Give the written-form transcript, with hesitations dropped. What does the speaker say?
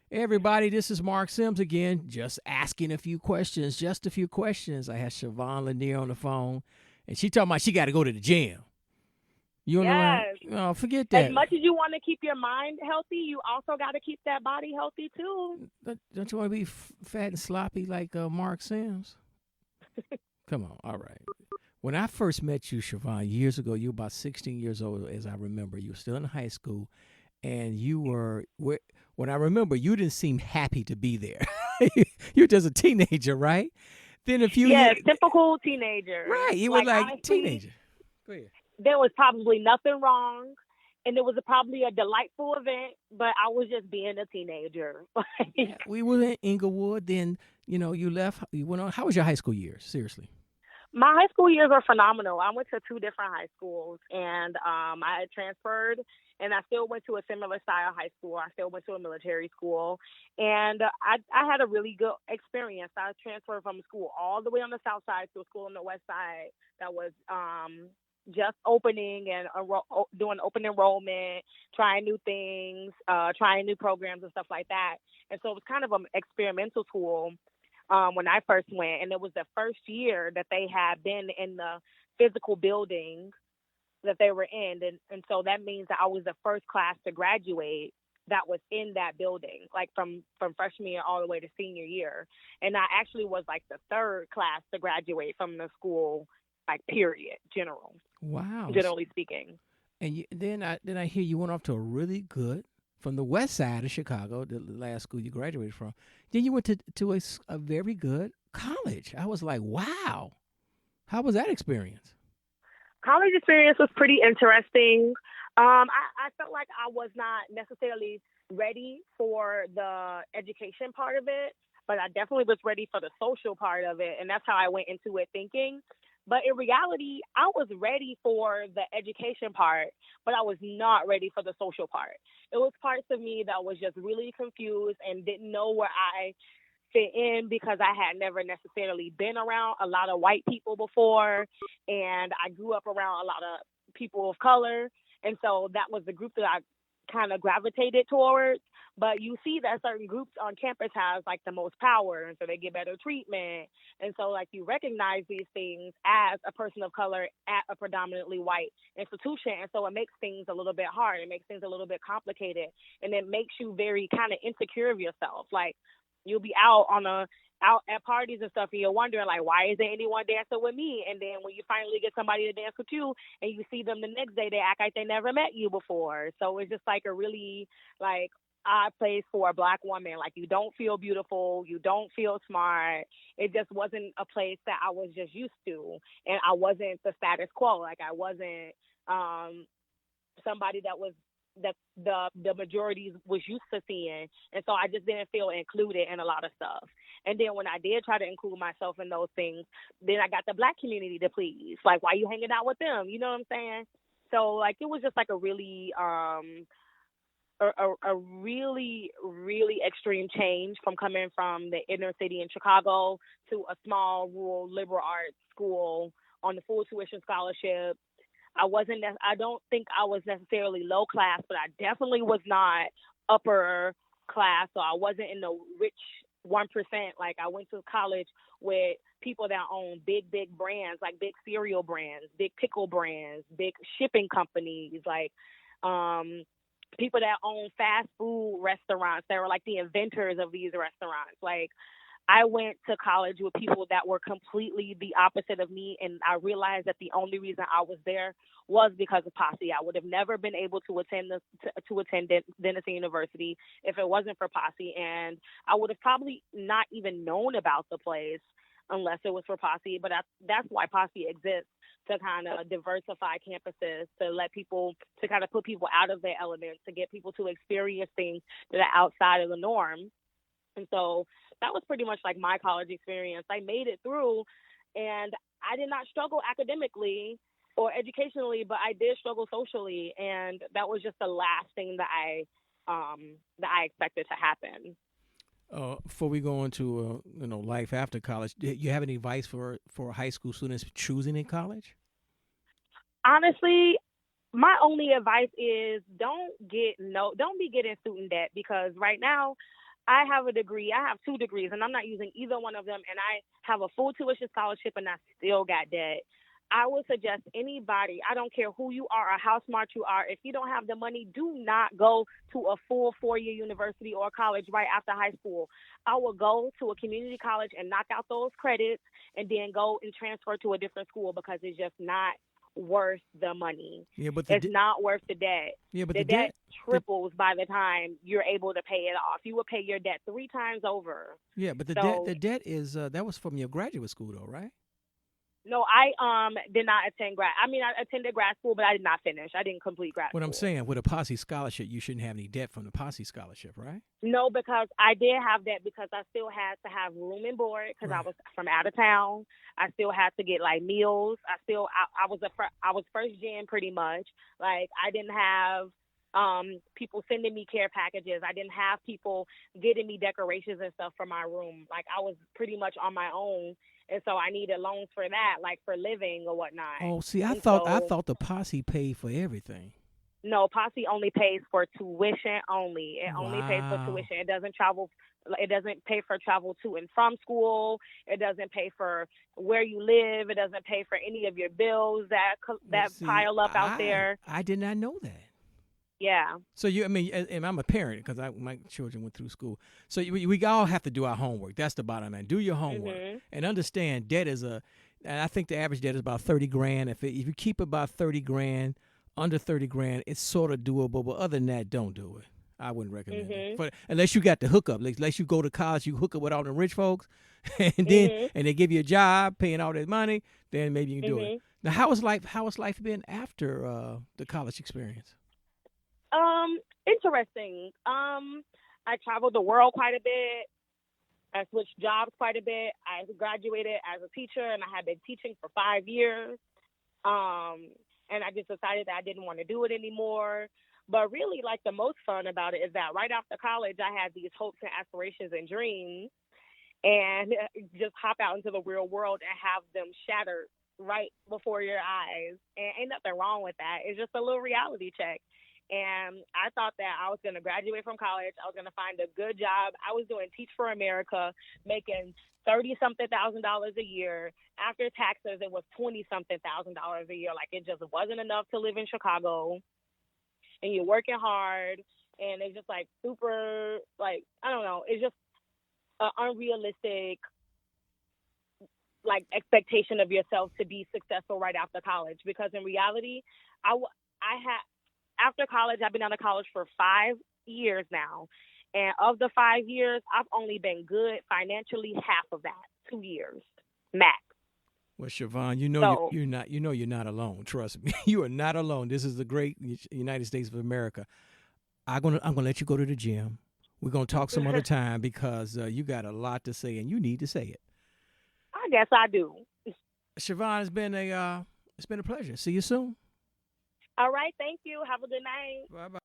Hey, everybody, this is Marc Sims again, just asking a few questions, just a few questions. I had Chevon Liner on the phone, and she talking about she got to go to the gym. You on the line? Yes. Oh, forget As that. much as you want to keep your mind healthy, you also got to keep that body healthy too. Don't you want to be fat and sloppy like Marc Sims? Come on, all right. When I first met you, Chevon, years ago, you were about 16 years old, as I remember. You were still in high school, and when I remember, you didn't seem happy to be there. You're just a teenager, right? Then a few years, Yes, typical teenager. right? You were Like like honestly, teenager. Go ahead. there was probably nothing wrong, and it was probably a delightful event. But I was just being a teenager. Like Yeah, we were in Inglewood. Then you left. You went on. How was your high school years? Seriously. my high school years are phenomenal. I went to two different high schools, and I had transferred, and I still went to a similar style high school. I still went to a military school, and I had a really good experience. I transferred from a school all the way on the south side to a school on the west side that was just opening and doing open enrollment, trying new things, trying new programs and stuff like that. And so it was kind of an experimental school when I first went, and it was the first year that they had been in the physical building that they were in, and so that means that I was the first class to graduate that was in that building, like from freshman year all the way to senior year, and I actually was like the third class to graduate from the school, like period, Wow. generally speaking. And then I hear you went off to a really good from the west side of Chicago, the last school you graduated from. Then you went to a very good college. I was like, wow. How was that experience? College experience was pretty interesting. I felt like I was not necessarily ready for the education part of it, but I definitely was ready for the social part of it. And that's how I went into it thinking. But in reality, I was ready for the education part, but I was not ready for the social part. It was parts of me that was just really confused and didn't know where I fit in because I had never necessarily been around a lot of white people before, and I grew up around a lot of people of color, and so that was the group that I kind of gravitated towards. But you see that certain groups on campus has like the most power, and so they get better treatment, and so like you recognize these things as a person of color at a predominantly white institution, and so it makes things a little bit hard. It makes things a little bit complicated, and it makes you very kind of insecure of yourself. Like you'll be out at parties and stuff, and you're wondering like, why isn't anyone dancing with me? And then when you finally get somebody to dance with you, and you see them the next day, they act like they never met you before. So it's just like a really like odd place for a black woman. Like you don't feel beautiful, you don't feel smart. It just wasn't a place that I was just used to, and I wasn't the status quo. Like I wasn't somebody that was that the majority was used to seeing, and so I just didn't feel included in a lot of stuff. And then when I did try to include myself in those things, then I got the black community to please. Like, why you hanging out with them? You know what I'm saying? So like it was just like a really a really really extreme change from coming from the inner city in Chicago to a small rural liberal arts school on the full tuition scholarship. I don't think I was necessarily low class, but I definitely was not upper class. So I wasn't in the rich 1%. Like I went to college with people that own big brands, like big cereal brands, big pickle brands, big shipping companies, like um people that own fast food restaurants that were like the inventors of these restaurants. Like I went to college with people that were completely the opposite of me, and I realized that the only reason I was there was because of Posse. I would have never been able to attend Denison University if it wasn't for Posse, and I would have probably not even known about the place unless it was for Posse. But that's why Posse exists, to kind of diversify campuses, to let people, to kind of put people out of their element, to get people to experience things that are outside of the norm. And so that was pretty much like my college experience. I made it through, and I did not struggle academically or educationally, but I did struggle socially, and that was just the last thing that I expected to happen. Before we go into life after college, do you have any advice for high school students choosing in college? Honestly, my only advice is don't be getting student debt, because right now I have a degree. I have 2 degrees, and I'm not using either one of them. And I have a full tuition scholarship, and I still got debt. I would suggest anybody, I don't care who you are or how smart you are, if you don't have the money, do not go to a full 4-year university or college right after high school. I will go to a community college and knock out those credits and then go and transfer to a different school because it's just not worth the money. Yeah, but It's not worth the debt. yeah, but The the debt debt the triples by the time you're able to pay it off. You will pay your debt 3 times over. yeah, but So the debt is that was from your graduate school though, right? no, I did not attend grad. I mean, I attended grad school, but I did not finish. I didn't complete grad What I'm school. saying, with a posse scholarship, you shouldn't have any debt from the posse scholarship, right? No, because I did have that because I still had to have room and board because I Right. was from out of town. I still had to get like meals. I was first gen pretty much. Like I didn't have people sending me care packages. I didn't have people getting me decorations and stuff for my room. Like I was pretty much on my own, and so I needed loans for that, like for living or whatnot. Oh, see, And I so thought the posse paid for everything. no, Posse only pays for tuition only. It only pays for Wow. tuition. It doesn't travel. It doesn't pay for travel to and from school. It doesn't pay for where you live. It doesn't pay for any of your bills Well, that see, pile up out there. I did not know that. Yeah. So I mean, and I'm a parent because my children went through school. So we all have to do our homework. That's the bottom line. Do your homework Mhm. and understand debt is and I think the average debt is about 30 grand. If you keep about 30 grand, under 30 grand, it's sort of doable. But other than that, don't do it. I wouldn't recommend it. Mhm. But unless you got the hookup, unless you go to college, you hook up with all the rich folks, Mhm. and they give you a job, paying all that money, then maybe you can do it. Mhm. Now, how has life been after the college experience? Interesting. I traveled the world quite a bit. I switched jobs quite a bit. I graduated as a teacher, and I had been teaching for 5 years. Um, and I just decided that I didn't want to do it anymore. But really, like the most fun about it is that right after college, I had these hopes and aspirations and dreams, and just hop out into the real world and have them shattered right before your eyes. And ain't nothing wrong with that. It's just a little reality check. And I thought that I was going to graduate from college. I was going to find a good job. I was doing Teach for America, making 30 something thousand dollars a year. After taxes, it was 20 something thousand dollars a year. Like it just wasn't enough to live in Chicago. And you're working hard. And it's just like super, like, I don't know. It's just an unrealistic like expectation of yourself to be successful right after college because in reality I had after college I've been out of college for 5 years now, and of the 5 years I've only been good financially half of that, 2 years max. Well, Siobhan, you know So you're not alone. Trust me, you are not alone. This is the great United States of America. I'm gonna let you go to the gym. We're gonna talk some other time because you got a lot to say and you need to say it. I guess I do. Siobhan, it's been a pleasure. See you soon. All right, thank you, have a good night. Bye bye.